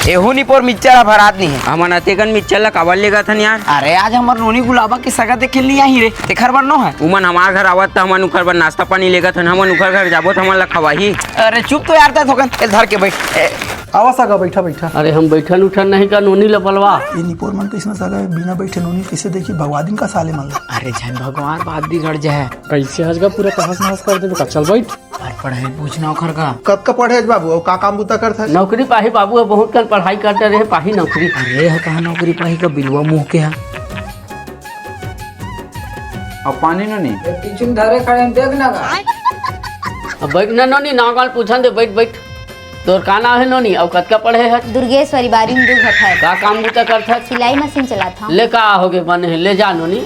एहू नहीं पर मिच्चर भरात नहीं है। हमन अतेकन मिच्चर ला काबर लेगा था यार। अरे आज हमार नोनी गुलाबा के सगा देखे नहीं आई रे, तेखर बर नो है। उमन हमार घर आवत त हमन उखर बर नाश्ता पानी लेगा था, हमन उखर घर जाबो त हमन ला खवाही। अरे चुप तो यार ता थोकन धर के बैठ। आवा सगा बैठा बैठा। अरे हम बैठन उठन नहीं का नोनी ला बलवा। ये निपोर मन कैसे सगा बिना बैठे नोनी कैसे देखी भगवादिन का साले मन। अरे जन भगवान बात बिगड़ जाए। कैसे हजगा पूरा तहस नहस कर देबे का। चल बैठ। पढ़ाई पूछना ओखर का। कब का पढ़े बाबू और का काम बुता करता है। नौकरी पाही बाबू है, बहुत कन पढ़ाई करते रहे पाही नौकरी। अरे है कहा नौकरी पाही का बिलवा मुंह के है। अब पानी नो नहीं किचन धारे खड़े देख ना का। अब बैठ ना नोनी नाव गाल पूछन दे बैठ बैठ। तोर का नाम है नोनी और कतका पढ़े है? दुर्गेश्वरी बारी में दूध है। का काम बुता करता? सिलाई मशीन चलाता हूँ। ले का होगे बने है ले जा नोनी।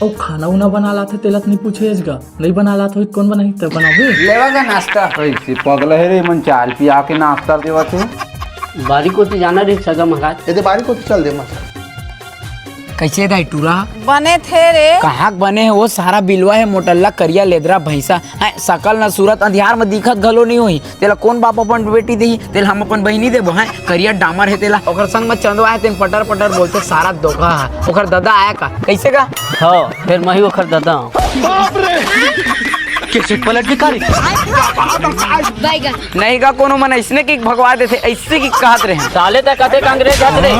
और खाना उना बना लाते तेलत नहीं पूछे इसका। नहीं बना लात हो कौन बनाई तब बनाबे। लेवा का नाश्ता। कैसे पगला है रे मन चाल पिया के नाश्ता देवा थे। बारी को तो जाना रे सगा महाराज। ये बारी को तो चल दे मत। कैसे दाई टूरा बने थे रे। कहाँ बने है वो सारा बिलवा है मोटल्ला करिया लेदरा भैंसा है सकल न सूरत अंधियार में दिखत घलो नहीं होई। तेला कौन बाप अपन बेटी देही, तेला हम अपन बहिनी देबो है। करिया डामर है तेला ओकर संग में चंदवा है तेन पटर पटर बोलते सारा धोखा है। ओकर दादा आया का कैसे का हाँ फिर मही ओखर दादा। कैसे पलट के कारी नहीं का कोनो मन ऐसने की भगवा देते ऐसे की कहत रहे साले तक कथे कांग्रेस जात रे।